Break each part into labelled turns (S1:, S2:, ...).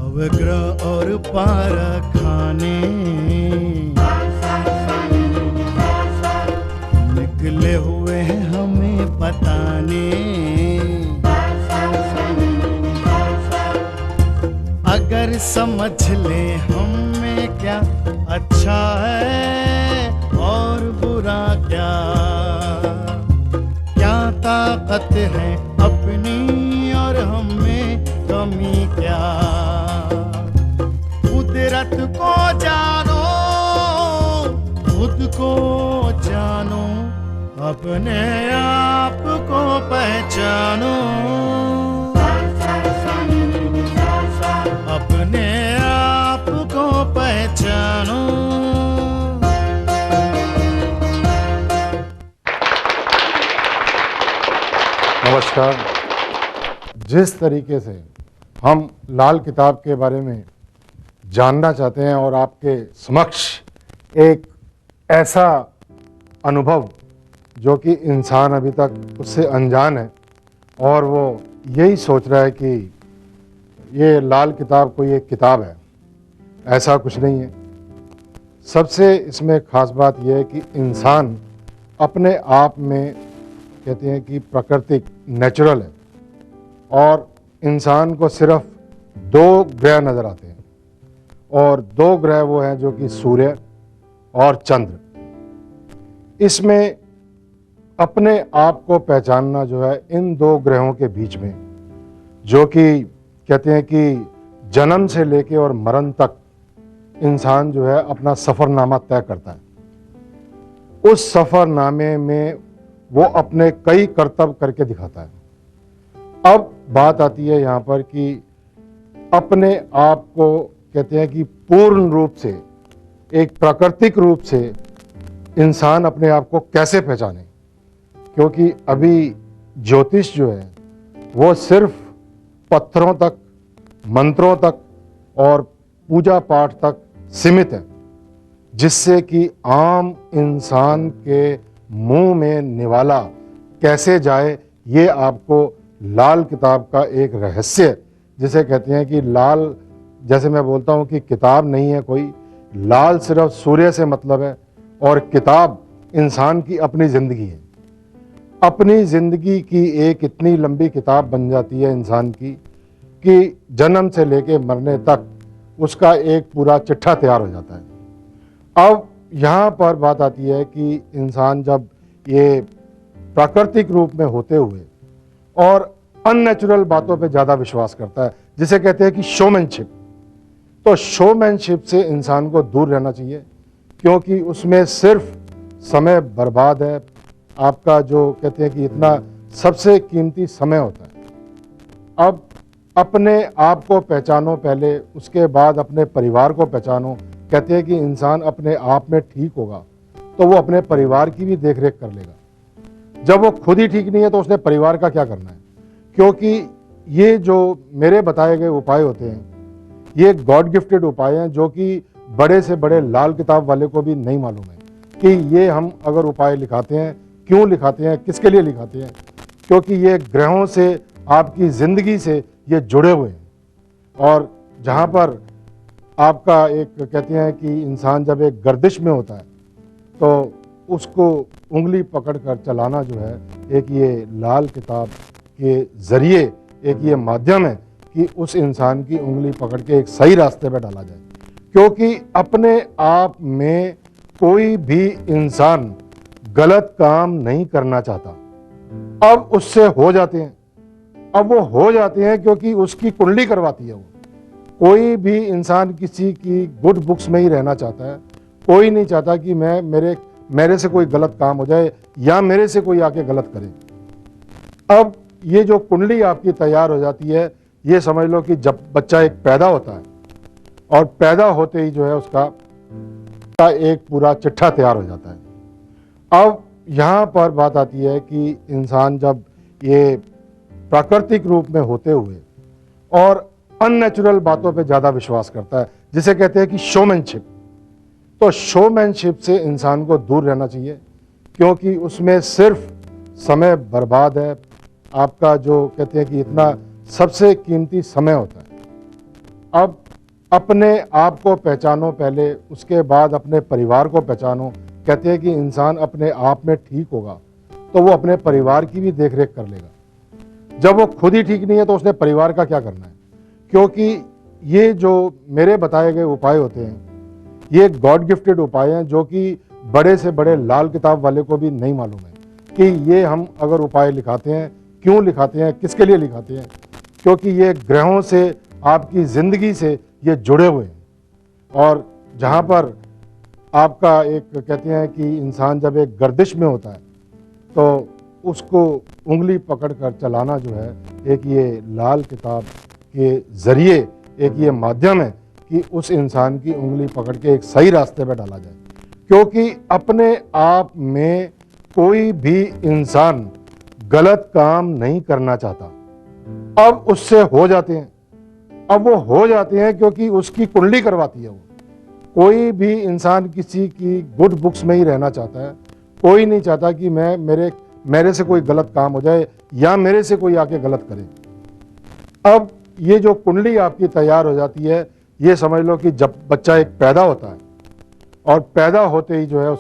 S1: नवग्रह और पारखाने निकले हुए हैं हमें बताने। अगर समझ ले हमें क्या अच्छा है और बुरा क्या, क्या ताकत है अपनी और हमें कमी क्या। कुदरत को जानो, खुद को जानो, अपने आप को पहचानो, अपने आप को पहचानो।
S2: नमस्कार। जिस तरीके से हम लाल किताब के बारे में जानना चाहते हैं और आपके समक्ष एक ऐसा अनुभव जो कि इंसान अभी तक उससे अनजान है और वो यही सोच रहा है कि ये लाल किताब कोई एक किताब है, ऐसा कुछ नहीं है। सबसे इसमें ख़ास बात यह है कि इंसान अपने आप में कहते हैं कि प्राकृतिक नेचुरल है और इंसान को सिर्फ दो ग्रह नज़र आते हैं और दो ग्रह वो हैं जो कि सूर्य और चंद्र। इसमें अपने आप को पहचानना जो है इन दो ग्रहों के बीच में, जो कि कहते हैं कि जन्म से लेके और मरण तक इंसान जो है अपना सफ़रनामा तय करता है। उस सफ़रनामे में वो अपने कई कर्तव्य करके दिखाता है। अब बात आती है यहाँ पर कि अपने आप को कहते हैं कि पूर्ण रूप से, एक प्राकृतिक रूप से इंसान अपने आप को कैसे पहचाने, क्योंकि अभी ज्योतिष जो है वो सिर्फ पत्थरों तक, मंत्रों तक और पूजा पाठ तक सीमित है, जिससे कि आम इंसान के मुंह में निवाला कैसे जाए, ये आपको लाल किताब का एक रहस्य, जिसे कहते हैं कि लाल, जैसे मैं बोलता हूँ कि किताब नहीं है कोई, लाल सिर्फ सूर्य से मतलब है और किताब इंसान की अपनी ज़िंदगी है। अपनी ज़िंदगी की एक इतनी लंबी किताब बन जाती है इंसान की कि जन्म से लेके मरने तक उसका एक पूरा चिट्ठा तैयार हो जाता है। अब यहाँ पर बात आती है कि इंसान जब ये प्राकृतिक रूप में होते हुए और अननेचुरल बातों पे ज़्यादा विश्वास करता है, जिसे कहते हैं कि शोमैनशिप, तो शोमैनशिप से इंसान को दूर रहना चाहिए, क्योंकि उसमें सिर्फ समय बर्बाद है आपका, जो कहते हैं कि इतना सबसे कीमती समय होता है। अब अपने आप को पहचानो पहले, उसके बाद अपने परिवार को पहचानो। कहते हैं कि इंसान अपने आप में ठीक होगा तो वो अपने परिवार की भी देख रेख कर लेगा। जब वो खुद ही ठीक नहीं है तो उसने परिवार का क्या करना है, क्योंकि ये जो मेरे बताए गए उपाय होते हैं ये गॉड गिफ्टेड उपाय हैं, जो कि बड़े से बड़े लाल किताब वाले को भी नहीं मालूम है कि ये हम अगर उपाय लिखाते हैं, क्यों लिखाते हैं, किसके लिए लिखाते हैं, क्योंकि ये ग्रहों से, आपकी ज़िंदगी से ये जुड़े हुए हैं। और जहाँ पर आपका एक कहते हैं कि इंसान जब एक गर्दिश में होता है तो उसको उंगली पकड़ कर चलाना जो है, एक ये लाल किताब के ज़रिए एक ये माध्यम है कि उस इंसान की उंगली पकड़ के एक सही रास्ते पर डाला जाए। क्योंकि अपने आप में कोई भी इंसान गलत काम नहीं करना चाहता, अब उससे हो जाते हैं, अब वो हो जाते हैं क्योंकि उसकी कुंडली करवाती है वो। कोई भी इंसान किसी की गुड बुक्स में ही रहना चाहता है, कोई नहीं चाहता कि मेरे से कोई गलत काम हो जाए या मेरे से कोई आके गलत करे। अब ये जो कुंडली आपकी तैयार हो जाती है, ये समझ लो कि जब बच्चा एक पैदा होता है और पैदा होते ही जो है उसका एक पूरा चिट्ठा तैयार हो जाता है। अब यहाँ पर बात आती है कि इंसान जब ये प्राकृतिक रूप में होते हुए और अननेचुरल बातों पे ज़्यादा विश्वास करता है, जिसे कहते हैं कि शोमैनशिप, तो शोमैनशिप से इंसान को दूर रहना चाहिए, क्योंकि उसमें सिर्फ समय बर्बाद है आपका, जो कहते हैं कि इतना सबसे कीमती समय होता है। अब अपने आप को पहचानो पहले, उसके बाद अपने परिवार को पहचानो। कहते हैं कि इंसान अपने आप में ठीक होगा तो वो अपने परिवार की भी देख रेख कर लेगा। जब वो खुद ही ठीक नहीं है तो उसने परिवार का क्या करना है? क्योंकि ये जो मेरे बताए गए उपाय होते हैं ये गॉड गिफ्टेड उपाय हैं, जो कि बड़े से बड़े लाल किताब वाले को भी नहीं मालूम है कि ये हम अगर उपाय लिखाते हैं, क्यों लिखाते हैं, किसके लिए लिखाते हैं। क्योंकि ये ग्रहों से, आपकी ज़िंदगी से ये जुड़े हुए हैं। और जहाँ पर आपका एक कहते हैं कि इंसान जब एक गर्दिश में होता है तो उसको उंगली पकड़ कर चलाना जो है, एक ये लाल किताब के ज़रिए एक ये माध्यम है कि उस इंसान की उंगली पकड़ के एक सही रास्ते पर डाला जाए। क्योंकि अपने आप में कोई भी इंसान गलत काम नहीं करना चाहता, अब उससे हो जाते हैं। अब वो हो जाते हैं क्योंकि उसकी कुंडली करवाती है। वो कोई भी इंसान किसी की गुड बुक्स में ही रहना चाहता है। कोई नहीं चाहता कि मेरे से कोई गलत काम हो जाए या मेरे से कोई आके गलत करे। अब ये जो कुंडली आपकी तैयार हो जाती है, ये समझ लो कि जब बच्चा एक पैदा होता है और पैदा होते ही जो है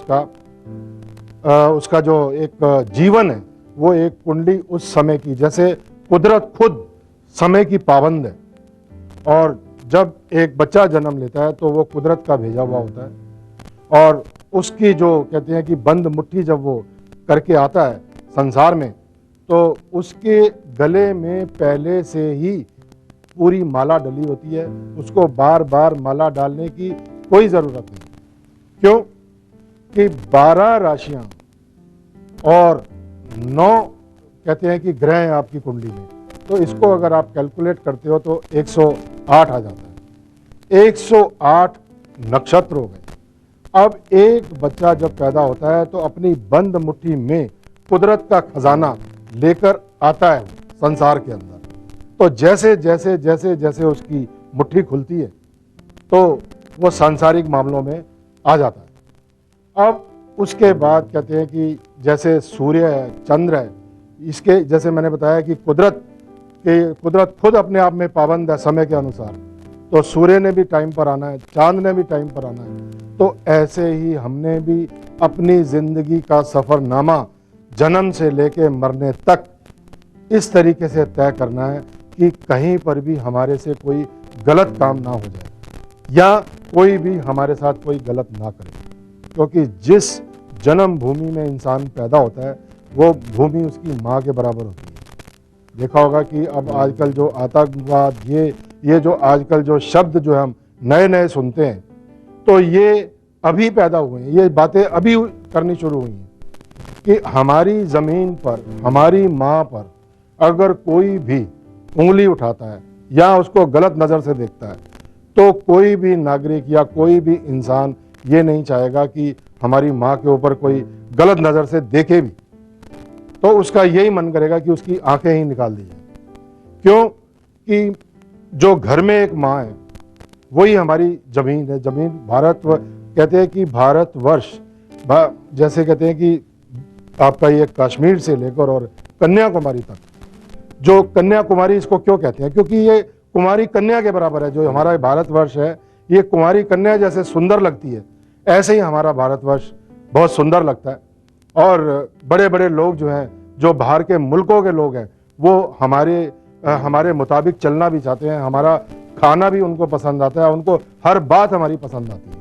S2: उसका जो एक जीवन है वो एक कुंडली उस समय की, जैसे कुदरत खुद समय की पाबंद है। और जब एक बच्चा जन्म लेता है तो वो कुदरत का भेजा हुआ होता है। और उसकी जो कहते हैं कि बंद मुट्ठी जब वो करके आता है संसार में, तो उसके गले में पहले से ही पूरी माला डली होती है। उसको बार बार माला डालने की कोई ज़रूरत नहीं। क्यों? कि 12 राशियां और 9 कहते हैं कि ग्रह हैं आपकी कुंडली में। तो इसको अगर आप कैलकुलेट करते हो तो 108 आ जाता है। 108 नक्षत्र हो गए। अब एक बच्चा जब पैदा होता है तो अपनी बंद मुट्ठी में कुदरत का खजाना लेकर आता है संसार के अंदर। तो जैसे जैसे जैसे जैसे उसकी मुट्ठी खुलती है तो वो सांसारिक मामलों में आ जाता है। अब उसके बाद कहते हैं कि जैसे सूर्य है, चंद्र है, इसके जैसे मैंने बताया कि कुदरत खुद अपने आप में पाबंद है समय के अनुसार। तो सूर्य ने भी टाइम पर आना है, चांद ने भी टाइम पर आना है। तो ऐसे ही हमने भी अपनी ज़िंदगी का सफ़रनामा जन्म से लेके मरने तक इस तरीके से तय करना है कि कहीं पर भी हमारे से कोई गलत काम ना हो जाए या कोई भी हमारे साथ कोई गलत ना करे। क्योंकि जिस जन्म भूमि में इंसान पैदा होता है वो भूमि उसकी माँ के बराबर होती है। देखा होगा कि अब आजकल जो आतंकवाद, ये जो आजकल जो शब्द जो हम नए नए सुनते हैं, तो ये अभी पैदा हुए हैं, ये बातें अभी करनी शुरू हुई हैं कि हमारी ज़मीन पर, हमारी माँ पर अगर कोई भी उंगली उठाता है या उसको गलत नज़र से देखता है तो कोई भी नागरिक या कोई भी इंसान ये नहीं चाहेगा कि हमारी माँ के ऊपर कोई गलत नज़र से देखे भी। तो उसका यही मन करेगा कि उसकी आंखें ही निकाल दी जाए। क्यों? कि जो घर में एक माँ है वही हमारी ज़मीन है। ज़मीन कहते हैं कि भारतवर्ष, जैसे कहते हैं कि आपका ये कश्मीर से लेकर और कन्याकुमारी तक, जो कन्याकुमारी इसको क्यों कहते हैं? क्योंकि ये कुमारी कन्या के बराबर है। जो हमारा भारतवर्ष है ये कुमारी कन्या जैसे सुंदर लगती है, ऐसे ही हमारा भारतवर्ष बहुत सुंदर लगता है। और बड़े बड़े लोग जो हैं, जो बाहर के मुल्कों के लोग हैं, वो हमारे मुताबिक चलना भी चाहते हैं। हमारा खाना भी उनको पसंद आता है, उनको हर बात हमारी पसंद आती है।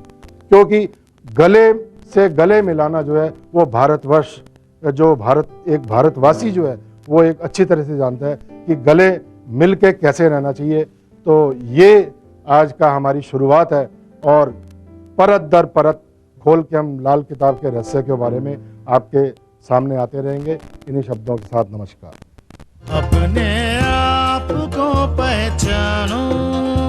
S2: क्योंकि गले से गले मिलाना जो है वो भारतवर्ष, जो एक भारतवासी जो है वो एक अच्छी तरह से जानता है कि गले मिल के कैसे रहना चाहिए। तो ये आज का हमारी शुरुआत है और परत दर परत खोल के हम लाल किताब के रहस्य के बारे में आपके सामने आते रहेंगे। इन्हीं शब्दों के साथ नमस्कार।
S1: अपने आप को पहचानो।